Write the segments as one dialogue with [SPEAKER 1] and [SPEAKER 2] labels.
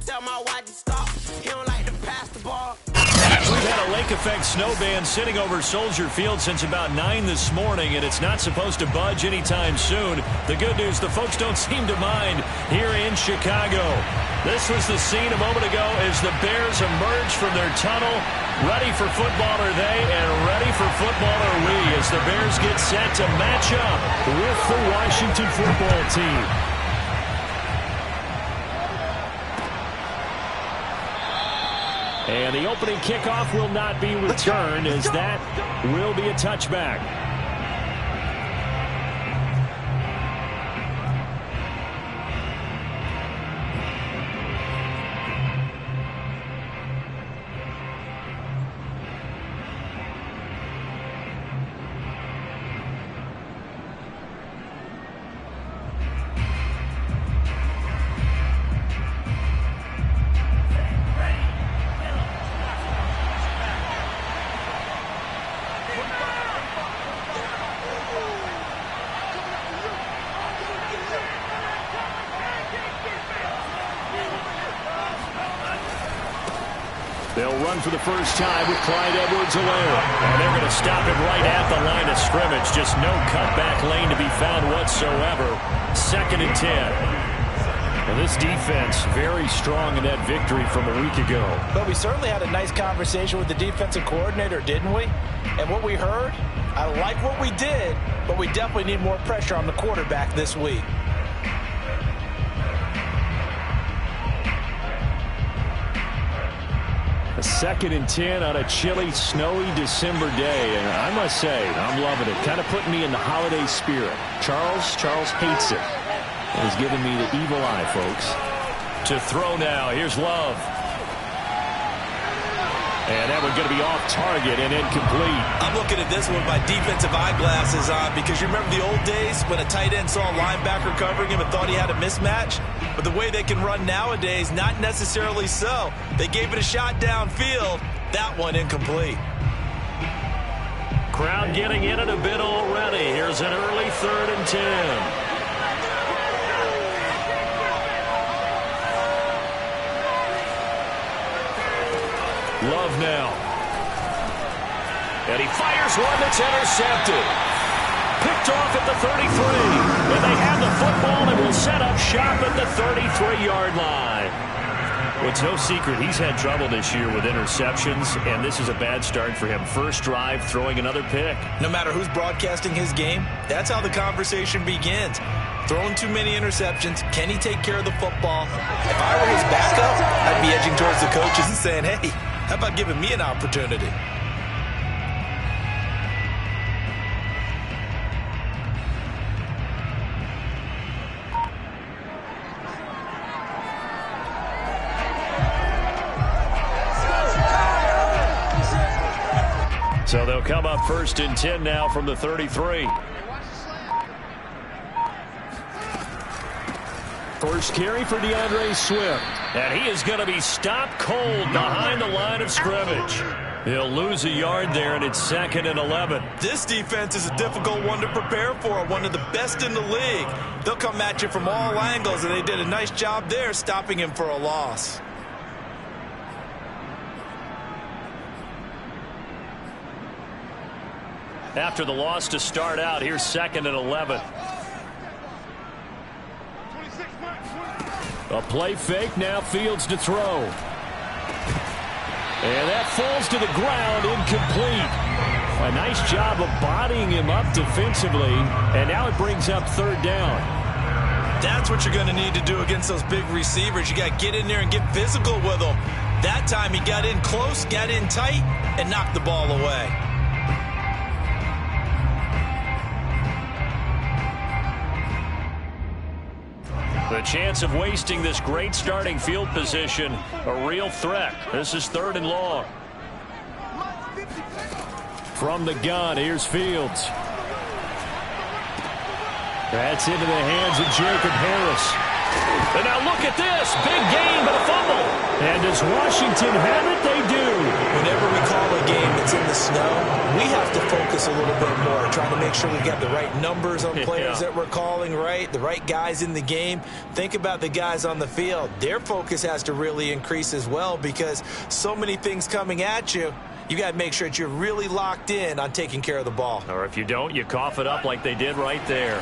[SPEAKER 1] tell my wife to stop. He don't like to pass the ball.
[SPEAKER 2] We've had a lake effect snow band sitting over Soldier Field since about 9 this morning, and it's not supposed to budge anytime soon. The good news, the folks don't seem to mind here in Chicago. This was the scene a moment ago as the Bears emerged from their tunnel. Ready for football are they, and ready for football are we, as the Bears get set to match up with the Washington football team. And the opening kickoff will not be returned, as that will be a touchback. They'll run for the first time with Clyde Edwards-Helaire. And they're going to stop him right at the line of scrimmage. Just no cutback lane to be found whatsoever. 2nd and 10. Well, this defense very strong in that victory from a week ago.
[SPEAKER 3] But we certainly had a nice conversation with the defensive coordinator, didn't we? And what we heard, I like what we did, but we definitely need more pressure on the quarterback this week.
[SPEAKER 2] A 2nd and 10 on a chilly, snowy December day. And I must say, I'm loving it. Kind of putting me in the holiday spirit. Charles hates it. He's giving me the evil eye, folks. To throw now. Here's Love. And that one's going to be off target and incomplete.
[SPEAKER 4] I'm looking at this one with my defensive eyeglasses on, because you remember the old days when a tight end saw a linebacker covering him and thought he had a mismatch? But the way they can run nowadays, not necessarily so. They gave it a shot downfield. That one incomplete.
[SPEAKER 2] Crowd getting in it a bit already. Here's an early 3rd and 10. Love now. And he fires one that's intercepted. Picked off at the 33. And they have the football and will set up shop at the 33-yard line. Well, it's no secret he's had trouble this year with interceptions, and this is a bad start for him. First drive, throwing another pick.
[SPEAKER 4] No matter who's broadcasting his game, that's how the conversation begins. Throwing too many interceptions. Can he take care of the football? If I were his backup, I'd be edging towards the coaches and saying, hey, how about giving me an opportunity?
[SPEAKER 2] So they'll come up 1st and 10 now from the 33. First carry for DeAndre Swift. And he is going to be stopped cold behind the line of scrimmage. He'll lose a yard there, and it's 2nd and 11.
[SPEAKER 4] This defense is a difficult one to prepare for, one of the best in the league. They'll come at you from all angles, and they did a nice job there stopping him for a loss.
[SPEAKER 2] After the loss to start out, here's 2nd and 11. A play fake, now Fields to throw. And that falls to the ground, incomplete. A nice job of bodying him up defensively, and now it brings up 3rd down.
[SPEAKER 4] That's what you're going to need to do against those big receivers. You got to get in there and get physical with them. That time he got in close, got in tight, and knocked the ball away.
[SPEAKER 2] The chance of wasting this great starting field position, a real threat. This is 3rd and long. From the gun, here's Fields. That's into the hands of Jacob Harris. And now look at this. Big gain, but a fumble. And to Does Washington have it? They do.
[SPEAKER 4] Whenever we call a game that's in the snow, we have to focus a little bit more, trying to make sure we got the right numbers on players that we're calling, right? The right guys in the game. Think about the guys on the field. Their focus has to really increase as well because so many things coming at you. You got to make sure that you're really locked in on taking care of the ball.
[SPEAKER 2] Or if you don't, you cough it up like they did right there.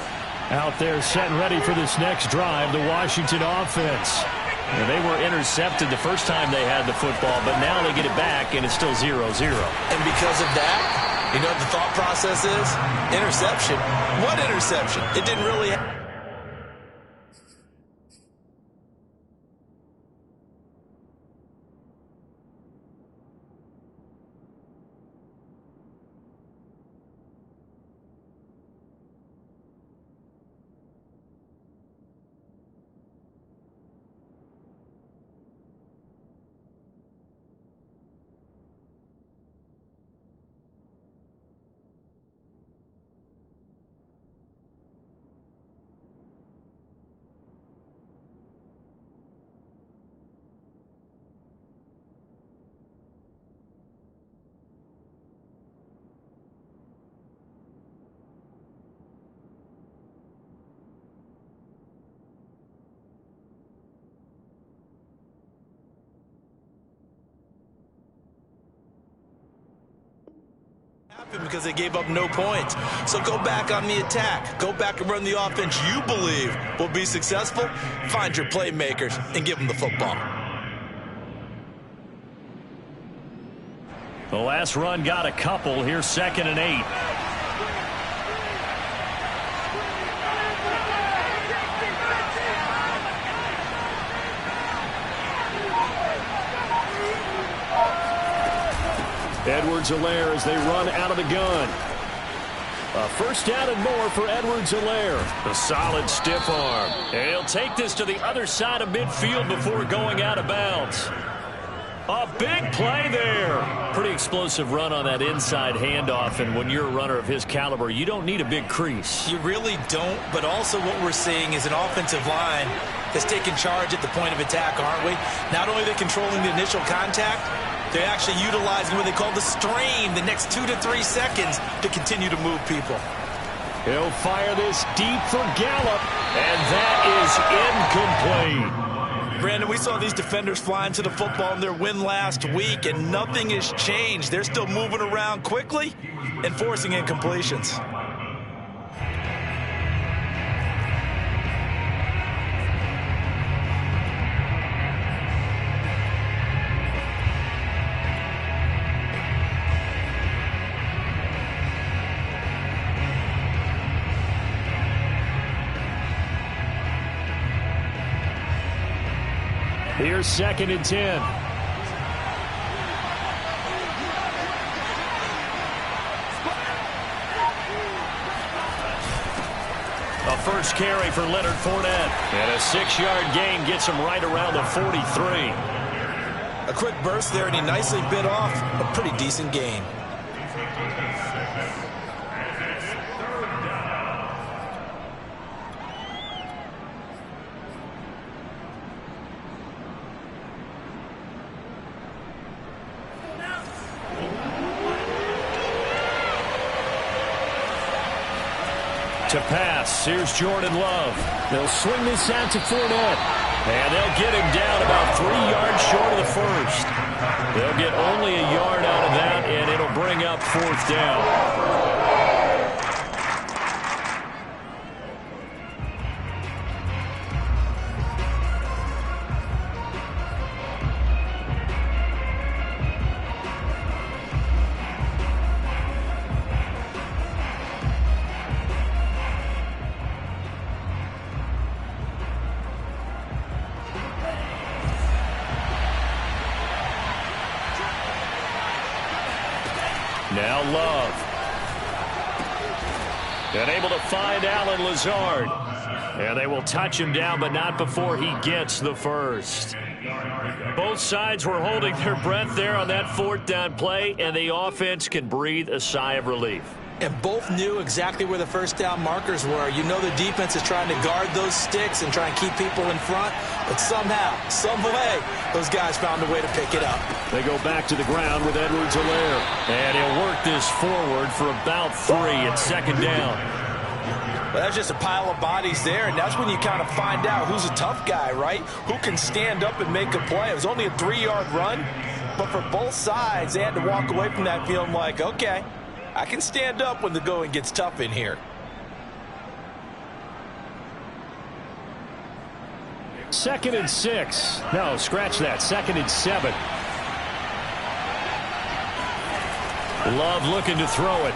[SPEAKER 2] Out there set and ready for this next drive, the Washington offense. And they were intercepted the first time they had the football, but now they get it back, and it's still 0-0.
[SPEAKER 4] And because of that, you know what the thought process is? Interception. What interception? It didn't really happen. Because they gave up no points. So go back on the attack. Go back and run the offense you believe will be successful. Find your playmakers and give them the football.
[SPEAKER 2] The last run got a couple. Here's 2nd and 8. Edwards-Helaire as they run out of the gun. A first down and more for Edwards-Helaire. A solid stiff arm. And he'll take this to the other side of midfield before going out of bounds. A big play there. Pretty explosive run on that inside handoff, and when you're a runner of his caliber, you don't need a big crease.
[SPEAKER 4] You really don't, but also what we're seeing is an offensive line that's taking charge at the point of attack, aren't we? Not only are they controlling the initial contact, they're actually utilizing what they call the strain, the next 2 to 3 seconds, to continue to move people.
[SPEAKER 2] He'll fire this deep for Gallup, and that is incomplete.
[SPEAKER 4] Brandon, we saw these defenders flying to the football in their win last week, and nothing has changed. They're still moving around quickly and forcing incompletions.
[SPEAKER 2] Here's 2nd and 10. A first carry for Leonard Fournette. And a 6-yard gain gets him right around the 43.
[SPEAKER 4] A quick burst there, and he nicely bit off a pretty decent gain.
[SPEAKER 2] To pass, here's Jordan Love. They'll swing this out to Fournette. And they'll get him down about 3 yards short of the first. They'll get only a yard out of that, and it'll bring up 4th down. Now Love. And able to find Allen Lazard. And they will touch him down, but not before he gets the first. Both sides were holding their breath there on that 4th down play, and the offense can breathe a sigh of relief.
[SPEAKER 4] And both knew exactly where the first down markers were. You know the defense is trying to guard those sticks and try and keep people in front. But somehow, some way, those guys found a way to pick it up.
[SPEAKER 2] They go back to the ground with Edwards-Helaire. And he'll work this forward for about 3 at second down.
[SPEAKER 3] Well, that's just a pile of bodies there, and that's when you kind of find out who's a tough guy, right? Who can stand up and make a play. It was only a 3-yard run, but for both sides, they had to walk away from that feeling like, okay, I can stand up when the going gets tough in here.
[SPEAKER 2] Second and 6. No, scratch that. Second and 7. Love looking to throw it.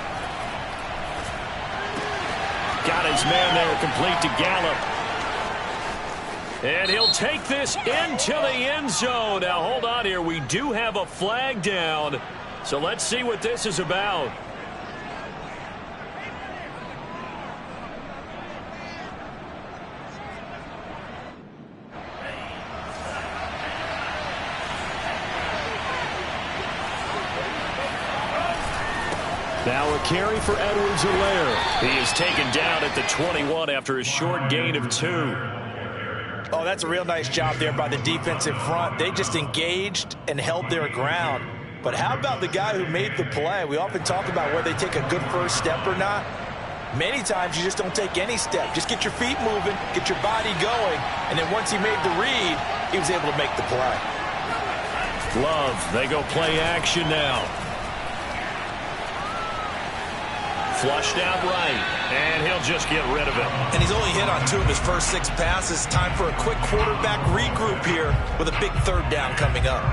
[SPEAKER 2] Got his man there, complete to Gallup. And he'll take this into the end zone. Now, hold on here. We do have a flag down. So let's see what this is about. Now a carry for Edwards-Helaire. He is taken down at the 21 after a short gain of 2.
[SPEAKER 3] Oh, that's a real nice job there by the defensive front. They just engaged and held their ground. But how about the guy who made the play? We often talk about whether they take a good first step or not. Many times you just don't take any step. Just get your feet moving, get your body going, and then once he made the read, he was able to make the play.
[SPEAKER 2] Love, they go play action now. Flushed out right, and he'll just get rid of it.
[SPEAKER 4] And he's only hit on 2 of his first 6 passes. Time for a quick quarterback regroup here with a big 3rd down coming up.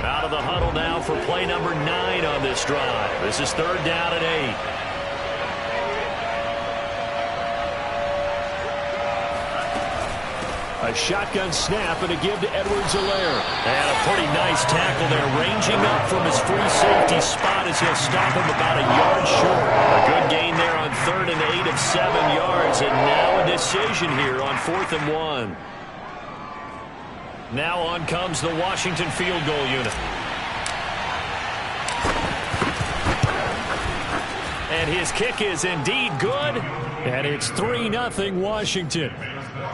[SPEAKER 2] Out of the huddle now for play number 9 on this drive. This is 3rd down and 8. A shotgun snap and a give to Edwards-Helaire. And a pretty nice tackle there, ranging up from his free safety spot as he'll stop him about a yard short. A good gain there on 3rd and 8 of 7 yards, and now a decision here on 4th and 1. Now on comes the Washington field goal unit. And his kick is indeed good, and it's 3-0 Washington.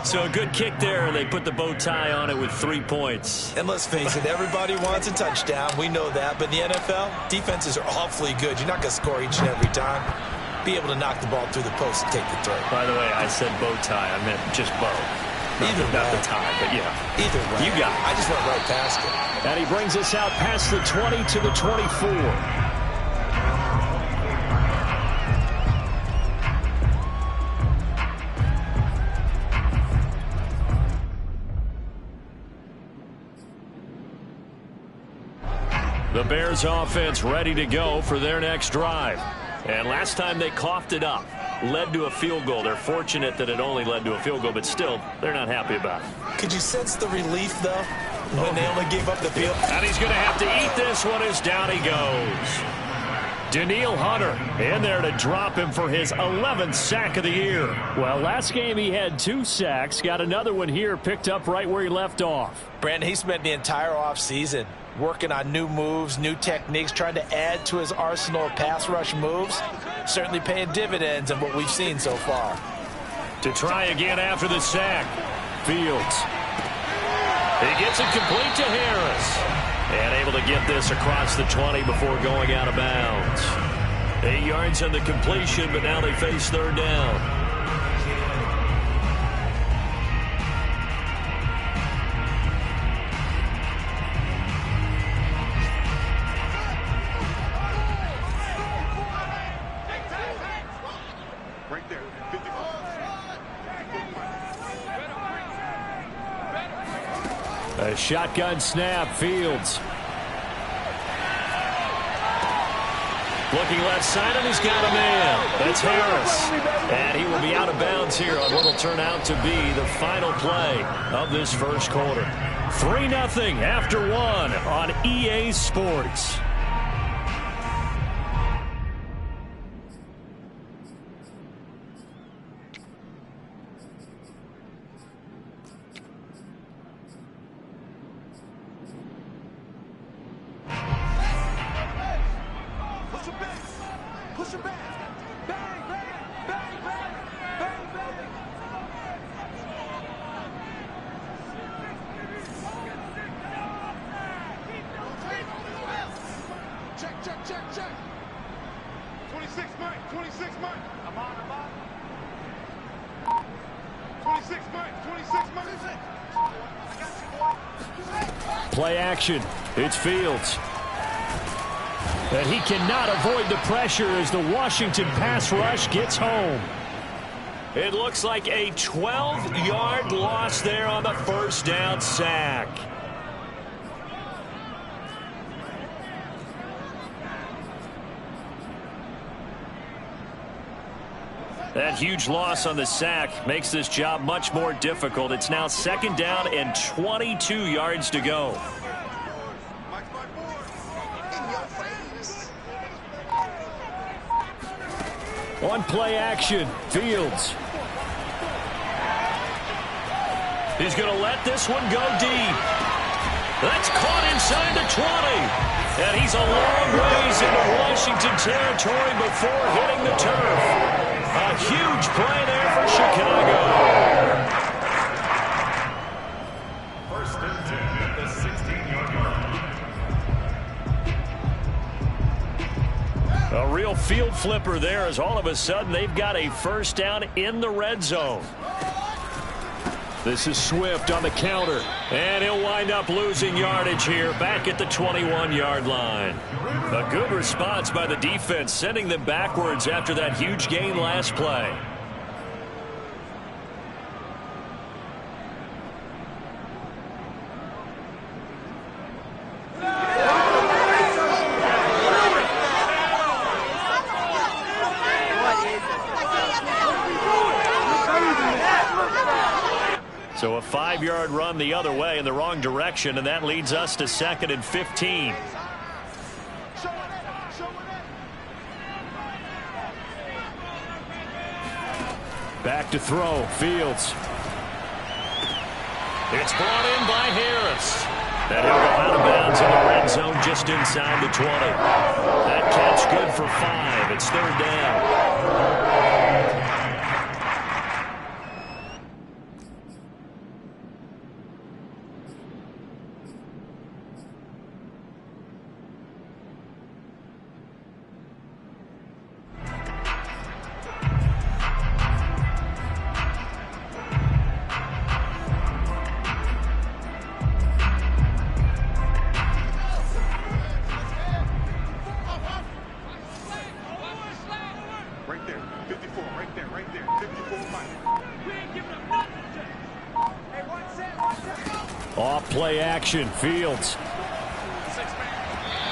[SPEAKER 2] So a good kick there, and they put the bow tie on it with 3 points.
[SPEAKER 4] And let's face it, everybody wants a touchdown. We know that. But in the NFL, defenses are awfully good. You're not going to score each and every time. Be able to knock the ball through the post and take the throw.
[SPEAKER 2] By the way, I said bow tie. I meant just bow. Not the tie, but yeah.
[SPEAKER 4] Either way.
[SPEAKER 2] You got it.
[SPEAKER 4] I just went right past it.
[SPEAKER 2] And he brings us out past the 20 to the 24. The Bears offense ready to go for their next drive. And last time they coughed it up, led to a field goal. They're fortunate that it only led to a field goal, but still, they're not happy about it.
[SPEAKER 4] Could you sense the relief, though, when they only gave up the field?
[SPEAKER 2] And he's going to have to eat this one as down he goes. Danielle Hunter in there to drop him for his 11th sack of the year. Well, last game he had 2 sacks. Got another one here, picked up right where he left off.
[SPEAKER 3] Brandon, he spent the entire offseason working on new moves, new techniques, trying to add to his arsenal of pass rush moves. Certainly paying dividends in what we've seen so far.
[SPEAKER 2] To try again after the sack. Fields. He gets it complete to Harris. And able to get this across the 20 before going out of bounds. 8 yards on the completion, but now they face 3rd down. A shotgun snap, Fields. Looking left side, and he's got a man. That's Harris. And he will be out of bounds here on what will turn out to be the final play of this first quarter. 3-0 after 1 on EA Sports.
[SPEAKER 1] Push him back. Bang, bang, bang, bang, bang, bang. Check, check, check, check. 26 Mike, 26 Mike. I'm on. 26 Mike, 26 Mike.
[SPEAKER 2] Play action. It's Fields. And he cannot avoid the pressure as the Washington pass rush gets home. It looks like a 12-yard loss there on the first down sack. That huge loss on the sack makes this job much more difficult. It's now 2nd down and 22 yards to go. On play action, Fields. He's going to let this one go deep. That's caught inside the 20. And he's a long ways into Washington territory before hitting the turf. A huge play there for Chicago.
[SPEAKER 5] First and 10 at the 16-yard line.
[SPEAKER 2] A real field flipper there as all of a sudden they've got a first down in the red zone. This is Swift on the counter, and he'll wind up losing yardage here back at the 21-yard line. A good response by the defense, sending them backwards after that huge gain last play. So a 5-yard run the other way in the wrong direction, and that leads us to 2nd and 15. Back to throw, Fields. It's brought in by Harris. And he'll go out of bounds in the red zone just inside the 20. That catch good for 5. It's 3rd down. Off play action, Fields.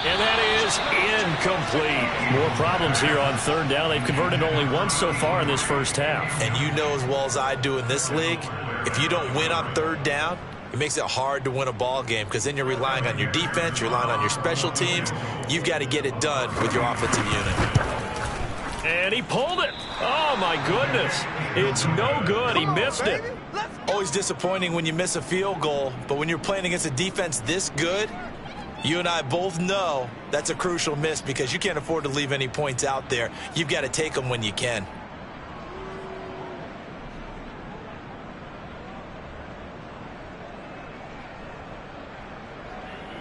[SPEAKER 2] And that is incomplete. More problems here on 3rd down. They've converted only once so far in this first half.
[SPEAKER 4] And you know as well as I do in this league, if you don't win on 3rd down, it makes it hard to win a ball game because then you're relying on your defense, you're relying on your special teams. You've got to get it done with your offensive unit.
[SPEAKER 2] And he pulled it. Oh, my goodness. It's no good. He missed it.
[SPEAKER 4] Always disappointing when you miss a field goal, but when you're playing against a defense this good, you and I both know that's a crucial miss because you can't afford to leave any points out there. You've got to take them when you can.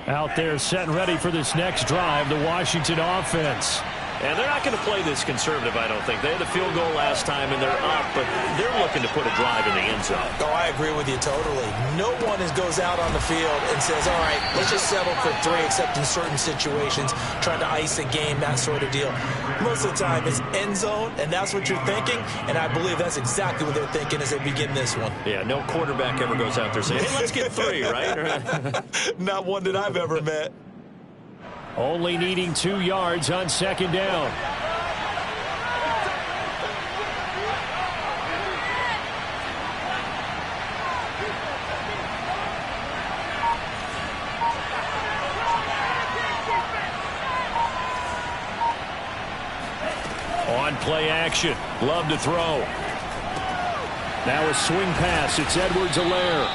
[SPEAKER 2] Out there set and ready for this next drive, the Washington offense. And they're not going to play this conservative, I don't think. They had a field goal last time, and they're up, but they're looking to put a drive in the end zone.
[SPEAKER 4] Oh, I agree with you totally. No one goes out on the field and says, all right, let's just settle for 3, except in certain situations, trying to ice a game, that sort of deal. Most of the time, it's end zone, and that's what you're thinking, and I believe that's exactly what they're thinking as they begin this one.
[SPEAKER 2] Yeah, no quarterback ever goes out there saying, hey, let's get 3, right?
[SPEAKER 4] Not one that I've ever met.
[SPEAKER 2] Only needing 2 yards on 2nd down. On play action, Love to throw. Now a swing pass, it's Edwards-Helaire.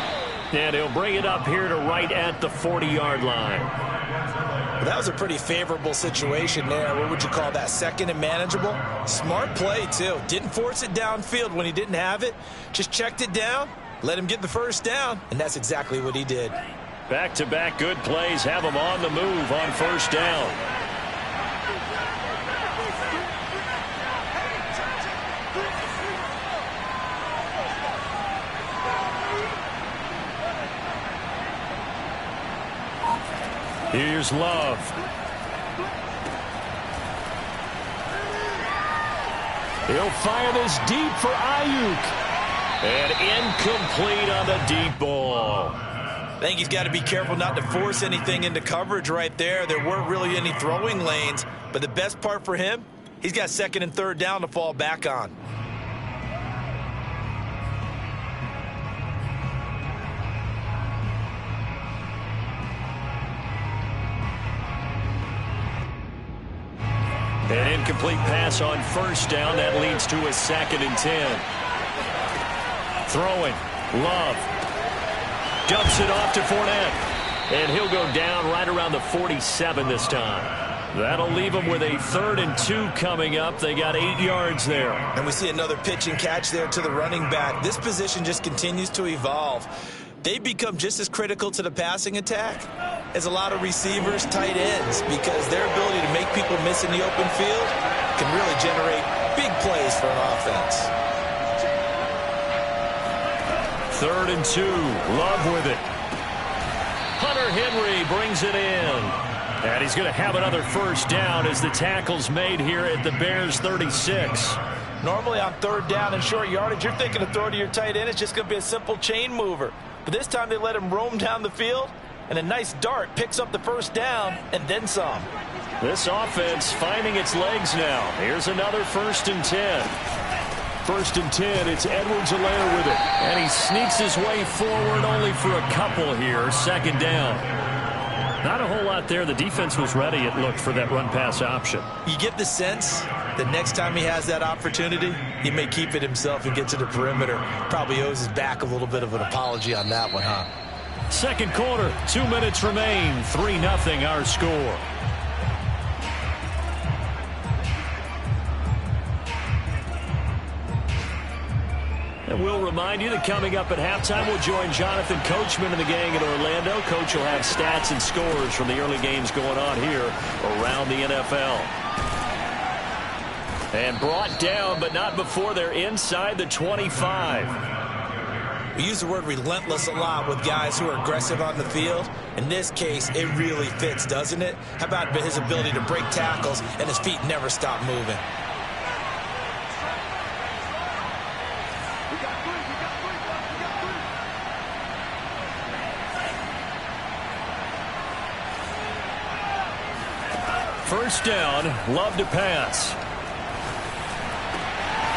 [SPEAKER 2] And he'll bring it up here to right at the 40-yard line.
[SPEAKER 3] Well, that was a pretty favorable situation there. What would you call that? Second and manageable? Smart play, too. Didn't force it downfield when he didn't have it. Just checked it down, let him get the first down, and that's exactly what he did.
[SPEAKER 2] Back-to-back good plays have him on the move on first down. Here's Love. He'll fire this deep for Ayuk. And incomplete on the deep ball.
[SPEAKER 3] I think he's got to be careful not to force anything into coverage right there. There weren't really any throwing lanes. But the best part for him, he's got second and third down to fall back on.
[SPEAKER 2] An incomplete pass on first down. That leads to a 2nd and 10. Throwing. Love. Dumps it off to Fournette. And he'll go down right around the 47 this time. That'll leave him with a 3rd and 2 coming up. They got 8 yards there.
[SPEAKER 3] And we see another pitch and catch there to the running back. This position just continues to evolve. They become just as critical to the passing attack as a lot of receivers, tight ends, because their ability to make people miss in the open field can really generate big plays for an offense.
[SPEAKER 2] 3rd and 2. Love with it. Hunter Henry brings it in. And he's going to have another first down as the tackle's made here at the Bears' 36.
[SPEAKER 3] Normally on 3rd down and short yardage, you're thinking of throw to your tight end. It's just going to be a simple chain mover. But this time they let him roam down the field, and a nice dart picks up the first down and then some.
[SPEAKER 2] This offense finding its legs now. Here's another 1st and 10. 1st and 10, it's Edwards-Helaire with it. And he sneaks his way forward only for a couple here. 2nd down. Not a whole lot there. The defense was ready, it looked, for that run-pass option.
[SPEAKER 3] You get the sense that next time he has that opportunity, he may keep it himself and get to the perimeter. Probably owes his back a little bit of an apology on that one, huh?
[SPEAKER 2] 2nd quarter, 2 minutes remain. 3-0 our score. And we'll remind you that coming up at halftime, we'll join Jonathan Coachman and the gang in Orlando. Coach will have stats and scores from the early games going on here around the NFL. And brought down, but not before they're inside the 25.
[SPEAKER 3] We use the word relentless a lot with guys who are aggressive on the field. In this case, it really fits, doesn't it? How about his ability to break tackles and his feet never stop moving?
[SPEAKER 2] First down, Love to pass.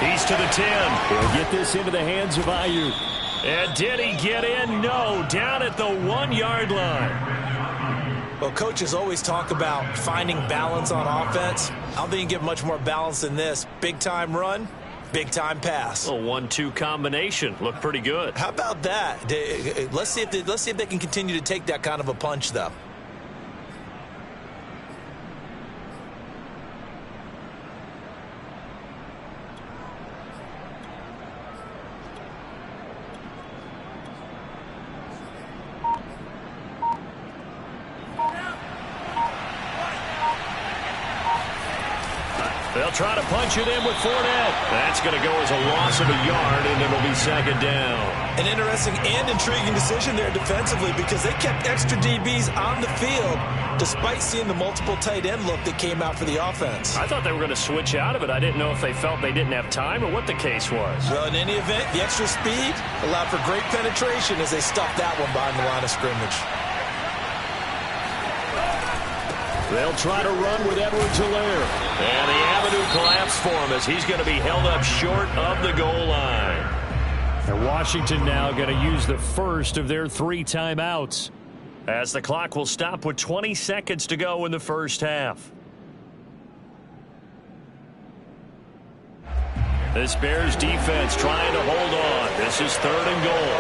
[SPEAKER 2] He's to the 10. He'll get this into the hands of Ayuk. And did he get in? No, down at the 1-yard line.
[SPEAKER 3] Well, coaches always talk about finding balance on offense. I don't think you get much more balance than this. Big-time run, big-time pass.
[SPEAKER 2] A 1-2 combination. Looked pretty good.
[SPEAKER 3] How about that? Let's see if they can continue to take that kind of a punch, though.
[SPEAKER 2] They'll try to punch it in with Fournette. That's going to go as a loss of a yard, and it'll be 2nd down.
[SPEAKER 3] An interesting and intriguing decision there defensively because they kept extra DBs on the field despite seeing the multiple tight end look that came out for the offense.
[SPEAKER 2] I thought they were going to switch out of it. I didn't know if they felt they didn't have time or what the case was.
[SPEAKER 3] Well, in any event, the extra speed allowed for great penetration as they stuffed that one behind the line of scrimmage.
[SPEAKER 2] They'll try to run with Edwards-Helaire. And the avenue collapsed for him as he's going to be held up short of the goal line. And Washington now going to use the first of their 3 timeouts as the clock will stop with 20 seconds to go in the first half. This Bears defense trying to hold on. This is 3rd and goal.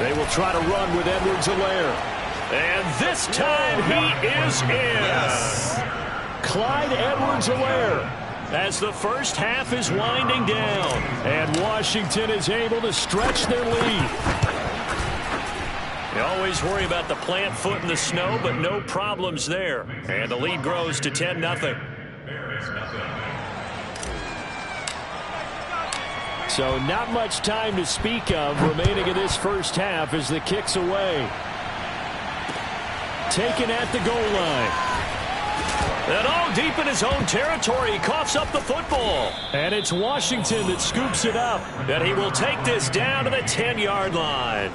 [SPEAKER 2] They will try to run with Edwards-Helaire. And this time he is in. Yes. Clyde Edwards-Helaire as the first half is winding down. And Washington is able to stretch their lead. You always worry about the plant foot in the snow, but no problems there. And the lead grows to 10-0. So not much time to speak of remaining in this first half as the kick's away. Taken at the goal line. And all deep in his own territory, he coughs up the football. And it's Washington that scoops it up. And he will take this down to the 10-yard line.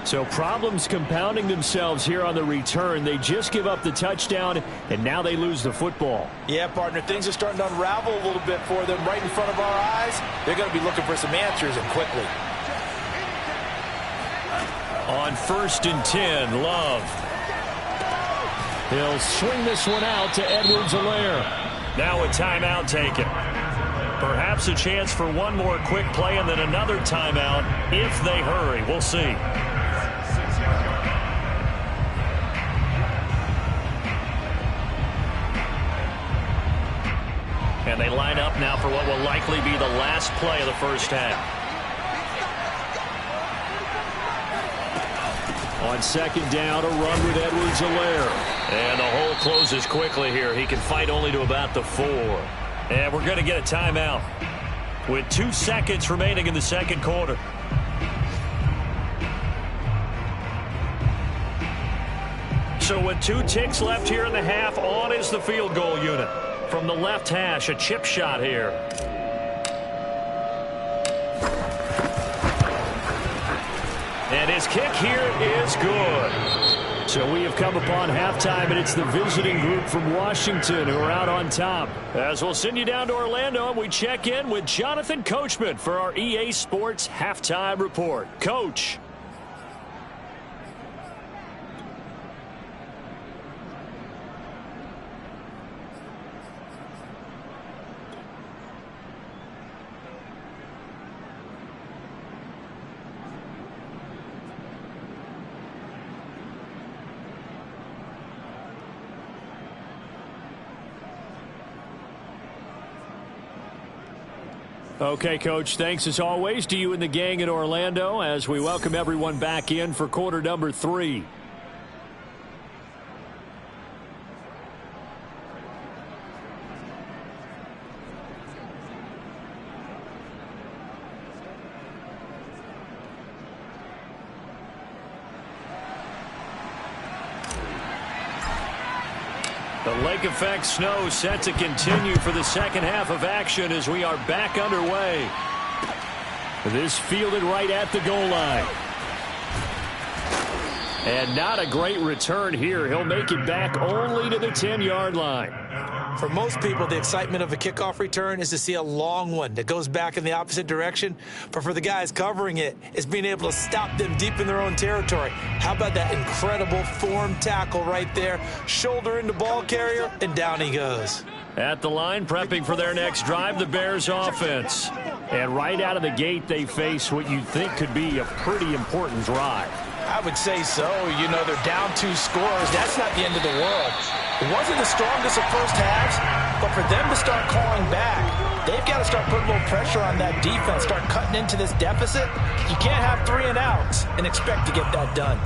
[SPEAKER 2] So problems compounding themselves here on the return. They just give up the touchdown, and now they lose the football.
[SPEAKER 3] Yeah, partner, things are starting to unravel a little bit for them right in front of our eyes. They're going to be looking for some answers, and quickly.
[SPEAKER 2] On 1st and 10, Love. He'll swing this one out to Edwards-Helaire. Now a timeout taken. Perhaps a chance for one more quick play and then another timeout if they hurry. We'll see. And they line up now for what will likely be the last play of the first half. On 2nd down, a run with Edwards-Helaire. And the hole closes quickly here. He can fight only to about the 4. And we're going to get a timeout with 2 seconds remaining in the second quarter. So with 2 ticks left here in the half, on is the field goal unit. From the left hash, a chip shot here. And his kick here is good. So we have come upon halftime, and it's the visiting group from Washington who are out on top. As we'll send you down to Orlando, and we check in with Jonathan Coachman for our EA Sports Halftime Report. Coach. Okay, Coach, thanks as always to you and the gang in Orlando as we welcome everyone back in for quarter number 3. The lake effect snow set to continue for the second half of action as we are back underway. This fielded right at the goal line. And not a great return here. He'll make it back only to the 10-yard line.
[SPEAKER 3] For most people, the excitement of a kickoff return is to see a long one that goes back in the opposite direction. But for the guys covering it, it's being able to stop them deep in their own territory. How about that incredible form tackle right there? Shoulder into ball carrier, and down he goes.
[SPEAKER 2] At the line, prepping for their next drive, the Bears offense. And right out of the gate, they face what you'd think could be a pretty important drive.
[SPEAKER 3] I would say so. You know, they're down 2 scores. That's not the end of the world. It wasn't the strongest of first halves, but for them to start clawing back, they've got to start putting a little pressure on that defense, start cutting into this deficit. You can't have 3 and outs and expect to get that done.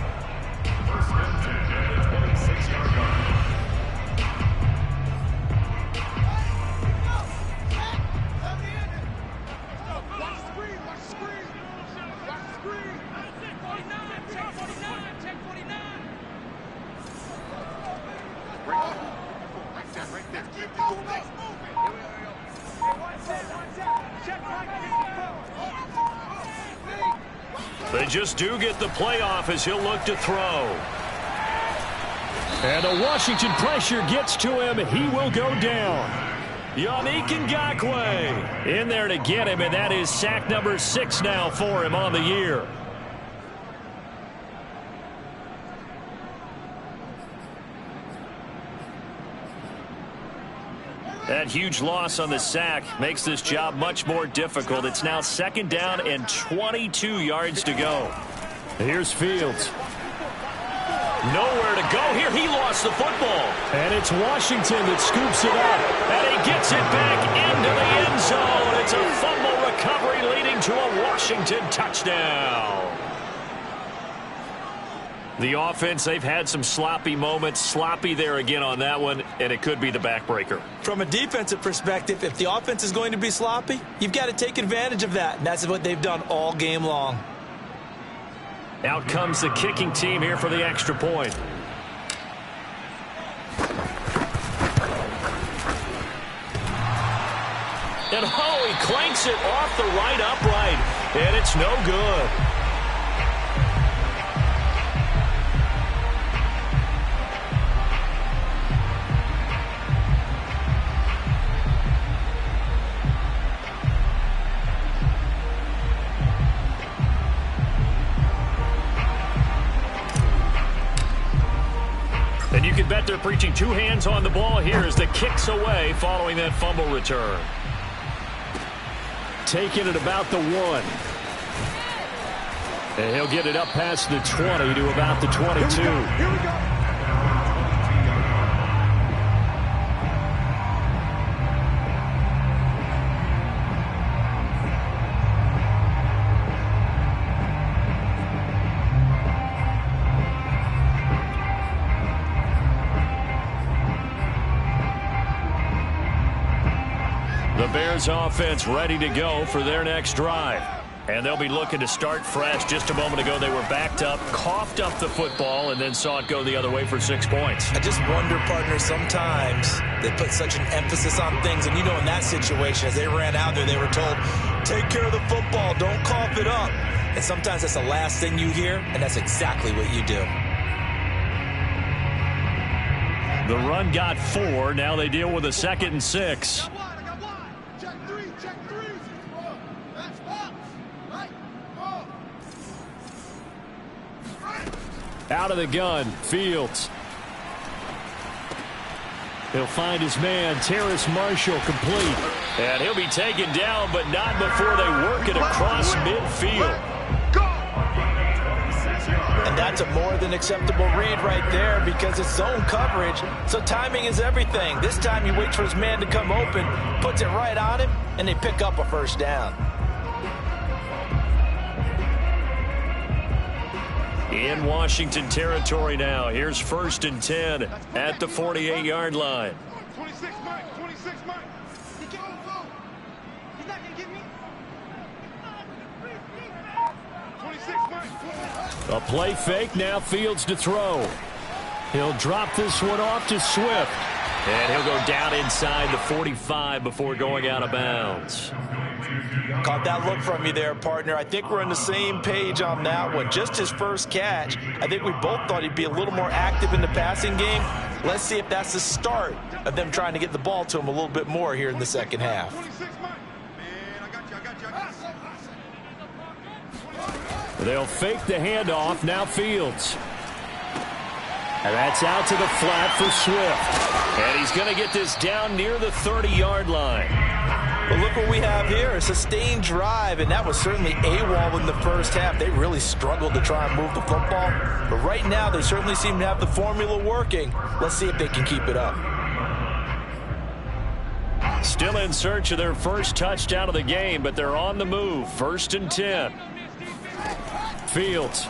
[SPEAKER 2] They just do get the playoff as he'll look to throw. And the Washington pressure gets to him. He will go down. Yannick Ngakoue in there to get him, and that is sack number 6 now for him on the year. That huge loss on the sack makes this job much more difficult. It's now 2nd down and 22 yards to go. Here's Fields. Nowhere to go here. He lost the football. And it's Washington that scoops it up. And he gets it back into the end zone. It's a fumble recovery leading to a Washington touchdown. The offense, they've had some sloppy moments. Sloppy there again on that one, and it could be the backbreaker.
[SPEAKER 3] From a defensive perspective, if the offense is going to be sloppy, you've got to take advantage of that, and that's what they've done all game long.
[SPEAKER 2] Out comes the kicking team here for the extra point. And he clanks it off the right upright, and it's no good. And you can bet they're preaching two hands on the ball here as the kick's away following that fumble return. Taking it about the 1. And he'll get it up past the 20 to about the 22.
[SPEAKER 1] Here we go.
[SPEAKER 2] The Bears offense ready to go for their next drive. And they'll be looking to start fresh. Just a moment ago, they were backed up, coughed up the football, and then saw it go the other way for 6 points.
[SPEAKER 3] I just wonder, partner, sometimes they put such an emphasis on things. And, you know, in that situation, as they ran out there, they were told, take care of the football, don't cough it up. And sometimes that's the last thing you hear, and that's exactly what you do.
[SPEAKER 2] The run got 4. Now they deal with a 2nd and 6. Out of the gun, Fields. He'll find his man, Terrace Marshall, complete. And he'll be taken down, but not before they work it across midfield.
[SPEAKER 3] And that's a more than acceptable read right there because it's zone coverage, so timing is everything. This time he waits for his man to come open, puts it right on him, and they pick up a first down.
[SPEAKER 2] In Washington territory now. Here's 1st and 10 at the 48-yard line.
[SPEAKER 1] 26 Mike, 26 Mike. He's not going to get me. 26 Mike.
[SPEAKER 2] A play fake, now Fields to throw. He'll drop this one off to Swift. And he'll go down inside the 45 before going out of bounds.
[SPEAKER 3] Caught that look from you there, partner. I think we're on the same page on that one. Just his first catch. I think we both thought he'd be a little more active in the passing game. Let's see if that's the start of them trying to get the ball to him a little bit more here in the second half.
[SPEAKER 1] 26 Mike. Man, I got you.
[SPEAKER 2] They'll fake the handoff. Now Fields. And that's out to the flat for Swift. And he's going to get this down near the 30-yard line.
[SPEAKER 3] But look what we have here, a sustained drive, and that was certainly AWOL in the first half. They really struggled to try and move the football. But right now, they certainly seem to have the formula working. Let's see if they can keep it up.
[SPEAKER 2] Still in search of their first touchdown of the game, but they're on the move. 1st and 10. Fields.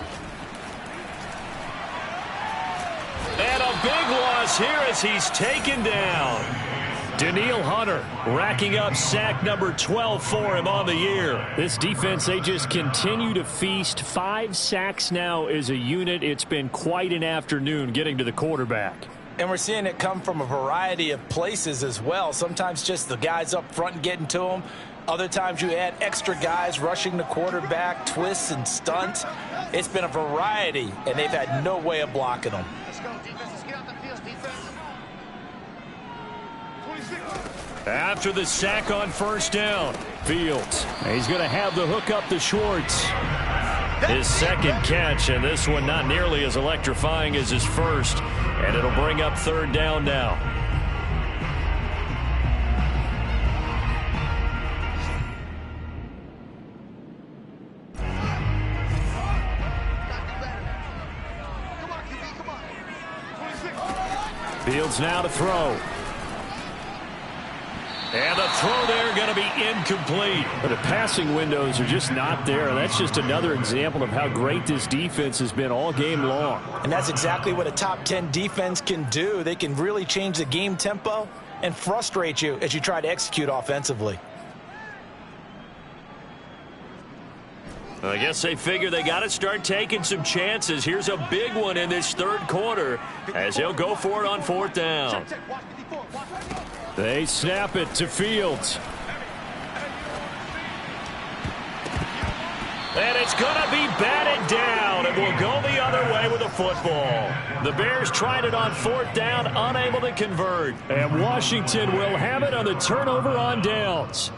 [SPEAKER 2] And a big loss here as he's taken down. Daniil Hunter racking up sack number 12 for him on the year. This defense, they just continue to feast. 5 sacks now as a unit. It's been quite an afternoon getting to the quarterback.
[SPEAKER 3] And we're seeing it come from a variety of places as well. Sometimes just the guys up front and getting to them. Other times you add extra guys rushing the quarterback, twists and stunts. It's been a variety, and they've had no way of blocking them.
[SPEAKER 1] Let's go, defense. Let's get out the field, defense. 26.
[SPEAKER 2] After the sack on 1st down, Fields. He's going to have the hook up to Schwartz. His 2nd catch, and this one not nearly as electrifying as his first. And it'll bring up 3rd down now. Fields now to throw. And the throw there going to be incomplete. But the passing windows are just not there. That's just another example of how great this defense has been all game long.
[SPEAKER 3] And that's exactly what a top 10 defense can do. They can really change the game tempo and frustrate you as you try to execute offensively.
[SPEAKER 2] I guess they figure they got to start taking some chances. Here's a big one in this third quarter as they'll go for it on fourth down. They snap it to Fields. And it's going to be batted down. It will go the other way with the football. The Bears tried it on fourth down, unable to convert. And Washington will have it on the turnover on downs.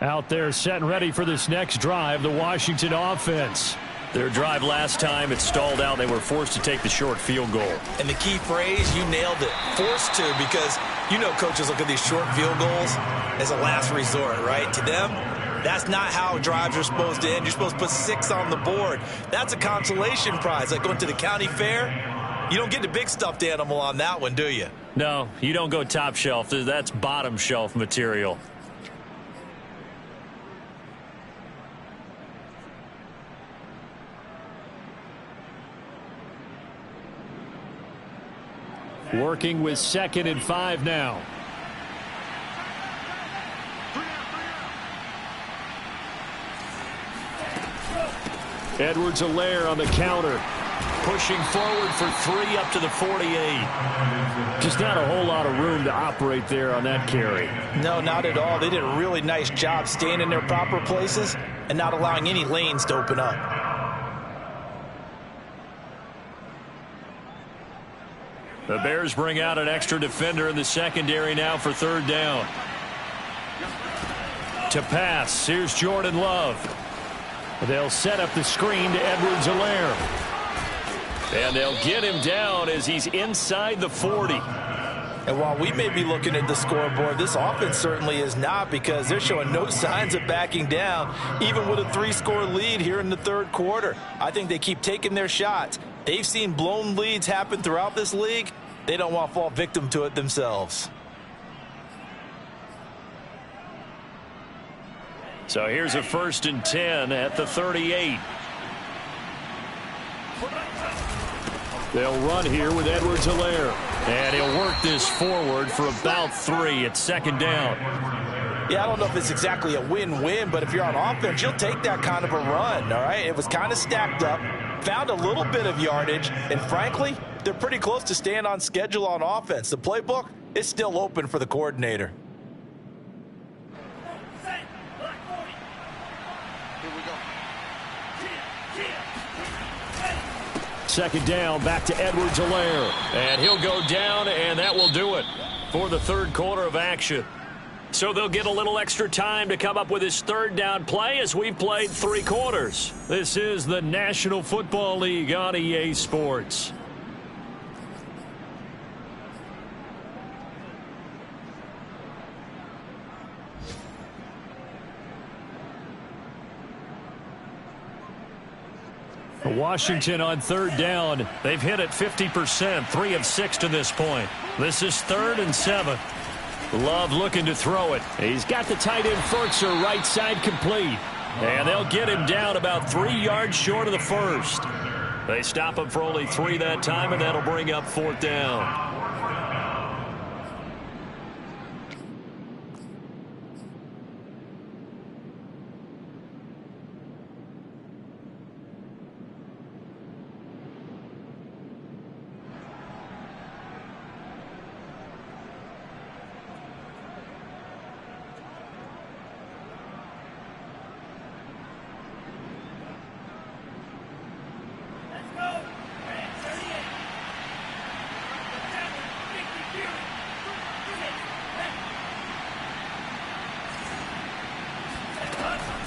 [SPEAKER 2] Out there set and ready for this next drive, the Washington offense. Their drive last time, it stalled out. They were forced to take the short field goal.
[SPEAKER 3] And the key phrase, you nailed it, forced to, because you know coaches look at these short field goals as a last resort, right? To them, that's not how drives are supposed to end. You're supposed to put 6 on the board. That's a consolation prize, like going to the county fair. You don't get the big stuffed animal on that one, do you?
[SPEAKER 2] No, you don't go top shelf. That's bottom shelf material. Working with 2nd and 5 now. Edwards-Helaire on the counter. Pushing forward for 3 up to the 48. Just not a whole lot of room to operate there on that carry.
[SPEAKER 3] No, not at all. They did a really nice job staying in their proper places and not allowing any lanes to open up.
[SPEAKER 2] The Bears bring out an extra defender in the secondary now for third down. To pass, here's Jordan Love. They'll set up the screen to Edwards-Helaire. And they'll get him down as he's inside the 40.
[SPEAKER 3] And while we may be looking at the scoreboard, this offense certainly is not, because they're showing no signs of backing down, even with a 3-score lead here in the third quarter. I think they keep taking their shots. They've seen blown leads happen throughout this league. They don't want to fall victim to it themselves.
[SPEAKER 2] So here's a 1st and 10 at the 38. They'll run here with Edwards-Helaire. And he'll work this forward for about 3 at 2nd down.
[SPEAKER 3] Yeah, I don't know if it's exactly a win-win, but if you're on offense, you'll take that kind of a run, all right? It was kind of stacked up, found a little bit of yardage, and frankly, they're pretty close to staying on schedule on offense. The playbook is still open for the coordinator.
[SPEAKER 2] Second down, back to Edwards-Helaire. And he'll go down, and that will do it for the third quarter of action. So they'll get a little extra time to come up with his third down play as we've played 3 quarters. This is the National Football League on EA Sports. Washington on third down. They've hit it 50%, 3 of 6 to this point. This is 3rd and 7. Love looking to throw it. He's got the tight end Furtzer right side complete. And they'll get him down about 3 yards short of the first. They stop him for only 3 that time, and that'll bring up 4th down.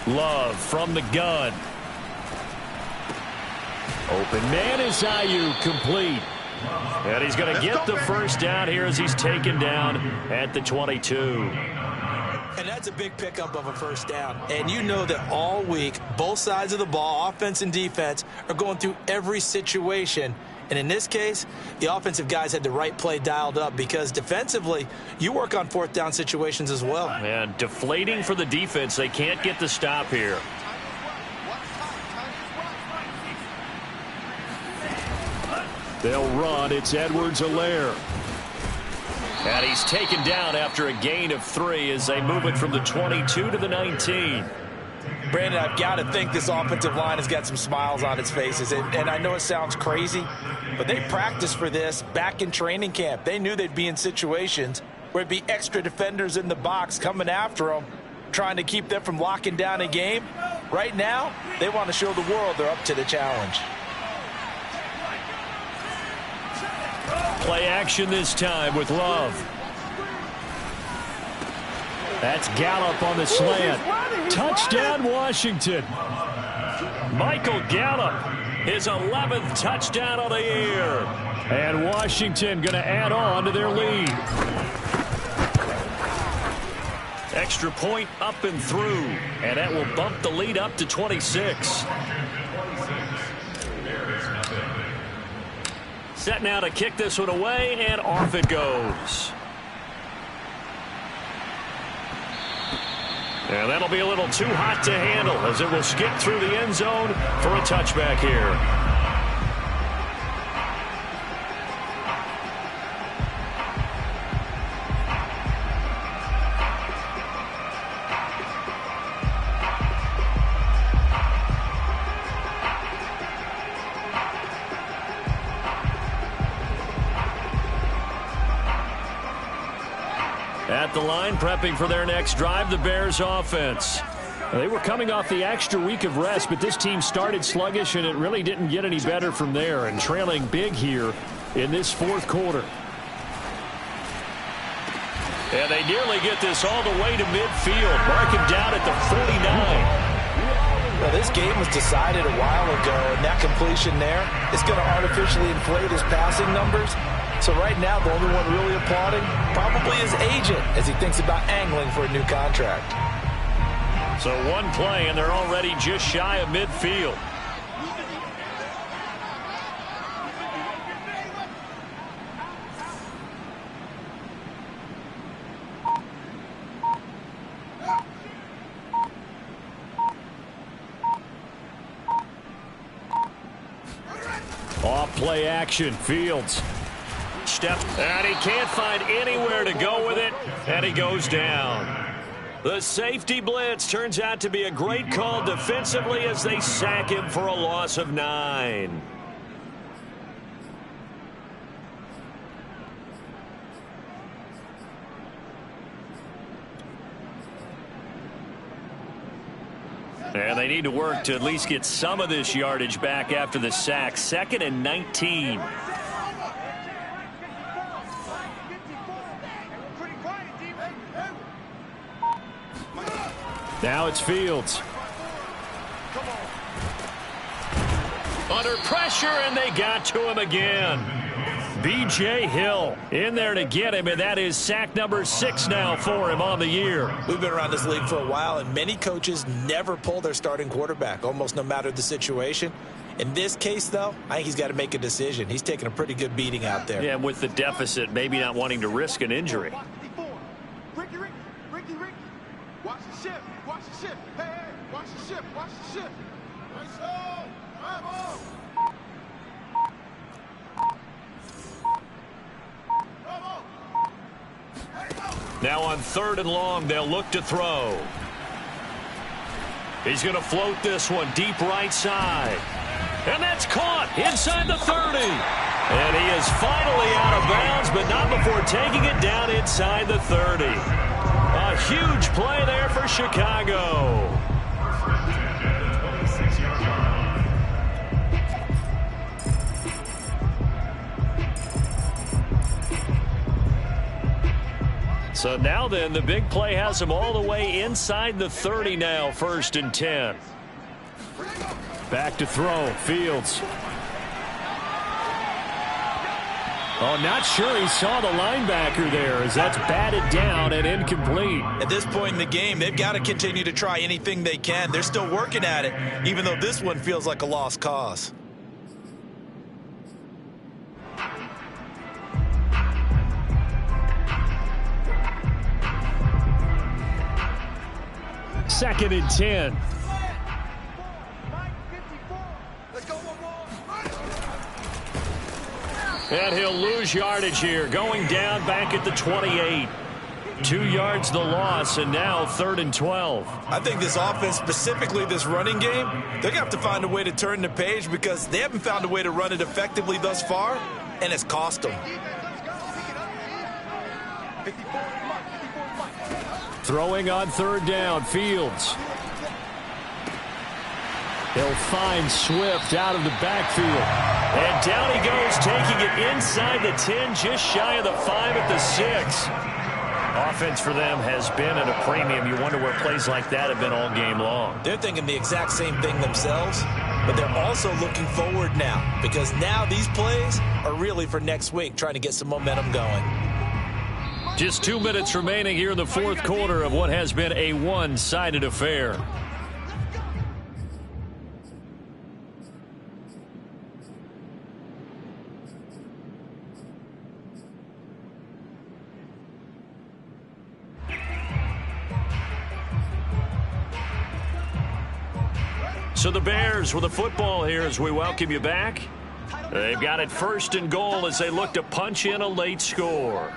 [SPEAKER 2] Love from the gun. Open man is Ayuk, complete. And he's going to get the first down here as he's taken down at the 22.
[SPEAKER 3] And that's a big pickup of a first down. And you know that all week, both sides of the ball, offense and defense, are going through every situation. And in this case, the offensive guys had the right play dialed up because defensively, you work on fourth down situations as well.
[SPEAKER 2] And deflating for the defense. They can't get the stop here. They'll run. It's Edwards-Helaire. And he's taken down after a gain of 3 as they move it from the 22 to the 19.
[SPEAKER 3] Brandon, I've got to think this offensive line has got some smiles on its faces. And I know it sounds crazy, but they practiced for this back in training camp. They knew they'd be in situations where it'd be extra defenders in the box coming after them, trying to keep them from locking down a game. Right now, they want to show the world they're up to the challenge.
[SPEAKER 2] Play action this time with Love. That's Gallup on the slant. Touchdown, Washington. Michael Gallup, his 11th touchdown of the year. And Washington going to add on to their lead. Extra point up and through. And that will bump the lead up to 26. Set now to kick this one away, and off it goes. And that'll be a little too hot to handle as it will skip through the end zone for a touchback here. At the line, prepping for their next drive, the Bears offense. They were coming off the extra week of rest, but this team started sluggish, and it really didn't get any better from there, and trailing big here in this fourth quarter. And they nearly get this all the way to midfield, marking down at the 49.
[SPEAKER 3] Well, this game was decided a while ago, and that completion there is going to artificially inflate his passing numbers. So right now, the only one really applauding probably his agent as he thinks about angling for a new contract.
[SPEAKER 2] So one play, and they're already just shy of midfield. Off play action, Fields. Step, and he can't find anywhere to go with it, and he goes down. The safety blitz turns out to be a great call defensively as they sack him for a loss of 9. And they need to work to at least get some of this yardage back after the sack. 2nd and 19. Now it's Fields. Under pressure, and they got to him again. B.J. Hill in there to get him, and that is sack number 6 now for him on the year.
[SPEAKER 3] We've been around this league for a while, and many coaches never pull their starting quarterback, almost no matter the situation. In this case, though, I think he's got to make a decision. He's taking a pretty good beating out there.
[SPEAKER 2] Yeah, with the deficit, maybe not wanting to risk an injury.
[SPEAKER 1] Ricky, watch the ship. Watch the ship. Hey, watch the ship. Watch the ship. Nice on. Bravo.
[SPEAKER 2] Now on 3rd and long, they'll look to throw. He's going to float this one deep right side. And that's caught inside the 30. And he is finally out of bounds, but not before taking it down inside the 30. A huge play there for Chicago. So now then, the big play has him all the way inside the 30 now, 1st and 10. Back to throw, Fields. Oh, not sure he saw the linebacker there as that's batted down and incomplete.
[SPEAKER 4] At this point in the game, they've got to continue to try anything they can. They're still working at it, even though this one feels like a lost cause.
[SPEAKER 2] Second and 10. And he'll lose yardage here, going down back at the 28. 2 yards the loss, and now 3rd and 12.
[SPEAKER 4] I think this offense, specifically this running game, they're going to have to find a way to turn the page because they haven't found a way to run it effectively thus far, and it's cost them.
[SPEAKER 2] Throwing on 3rd down, Fields. He'll find Swift out of the backfield. And down he goes, taking it inside the 10, just shy of the 5 at the 6. Offense for them has been at a premium. You wonder where plays like that have been all game long.
[SPEAKER 4] They're thinking the exact same thing themselves, but they're also looking forward now because now these plays are really for next week, trying to get some momentum going.
[SPEAKER 2] Just 2 minutes remaining here in the 4th quarter of what has been a one-sided affair. So the Bears with the football here as we welcome you back. They've got it 1st and goal as they look to punch in a late score.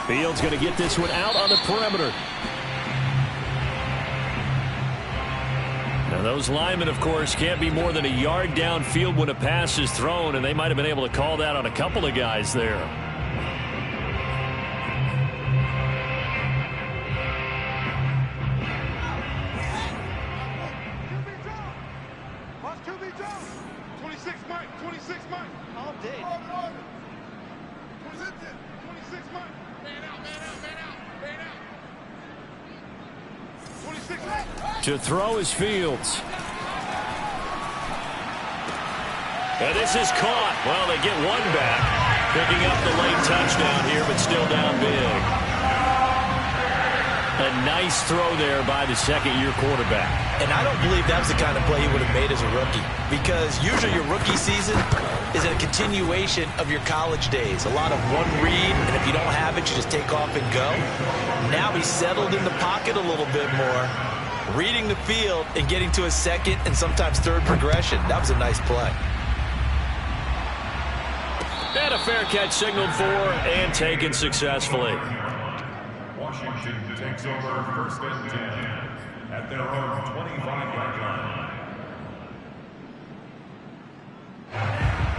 [SPEAKER 2] Fields going to get this one out on the perimeter. Now those linemen, of course, can't be more than a yard downfield when a pass is thrown, and they might have been able to call that on a couple of guys there. To throw is Fields. And this is caught. Well, they get one back. Picking up the late touchdown here, but still down big. A nice throw there by the second-year quarterback.
[SPEAKER 4] And I don't believe that was the kind of play he would have made as a rookie, because usually your rookie season is a continuation of your college days. A lot of one read, and if you don't have it, you just take off and go. Now he's settled in the pocket a little bit more, reading the field and getting to a second and sometimes third progression. That was a nice play.
[SPEAKER 2] And a fair catch signaled for and taken successfully.
[SPEAKER 5] Washington takes over 1st and 10 at their own 25-yard line.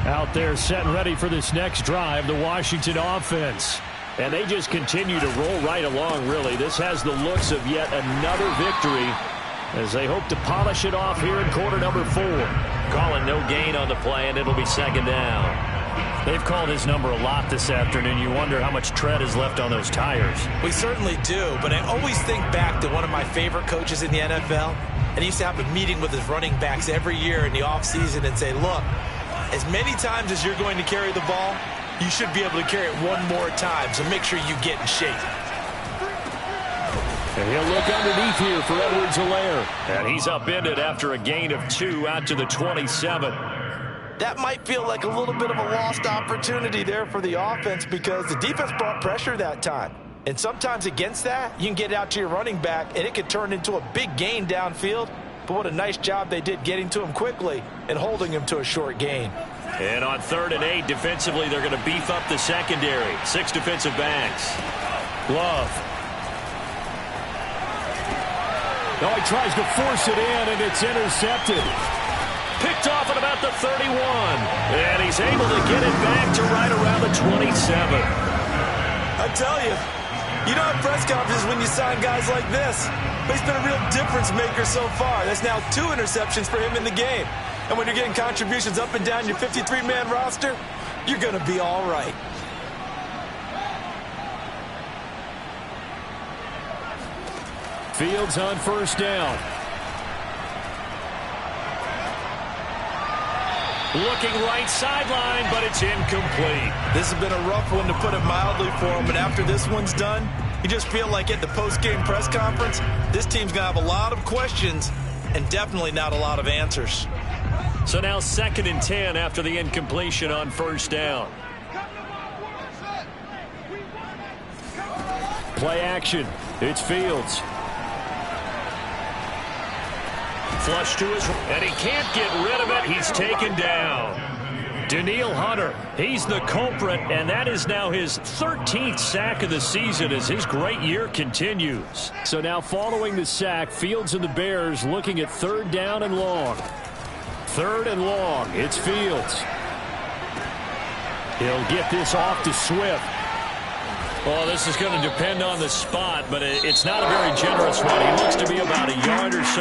[SPEAKER 2] Out there set and ready for this next drive, the Washington offense. And they just continue to roll right along, really. This has the looks of yet another victory as they hope to polish it off here in quarter number 4. Calling no gain on the play, and it'll be 2nd down. They've called his number a lot this afternoon. You wonder how much tread is left on those tires.
[SPEAKER 4] We certainly do, but I always think back to one of my favorite coaches in the NFL, and he used to have a meeting with his running backs every year in the offseason and say, look, as many times as you're going to carry the ball, you should be able to carry it one more time, so make sure you get in shape.
[SPEAKER 2] And he'll look underneath here for Edwards-Helaire. And he's upended after a gain of 2 out to the 27.
[SPEAKER 4] That might feel like a little bit of a lost opportunity there for the offense because the defense brought pressure that time. And sometimes against that, you can get out to your running back, and it could turn into a big gain downfield. But what a nice job they did getting to him quickly and holding him to a short gain.
[SPEAKER 2] And on 3rd and 8, defensively, they're going to beef up the secondary. 6 defensive backs. Love. Oh, he tries to force it in, and it's intercepted. Picked off at about the 31. And he's able to get it back to right around the 27.
[SPEAKER 4] I tell you, you don't have press conferences when you sign guys like this. But he's been a real difference maker so far. That's now 2 interceptions for him in the game. And when you're getting contributions up and down your 53-man roster, you're going to be all right.
[SPEAKER 2] Fields on 1st down. Looking right sideline, but it's incomplete.
[SPEAKER 4] This has been a rough one, to put it mildly, for him. And after this one's done, you just feel like at the post-game press conference, this team's going to have a lot of questions and definitely not a lot of answers.
[SPEAKER 2] So now 2nd and 10 after the incompletion on first down. Play action. It's Fields. Flush to his, and he can't get rid of it. He's taken down. Danielle Hunter, he's the culprit, and that is now his 13th sack of the season as his great year continues. So now following the sack, Fields and the Bears looking at 3rd down and long. 3rd and long. It's Fields. He'll get this off to Swift. Well, this is going to depend on the spot, but it's not a very generous one. He looks to be about a yard or so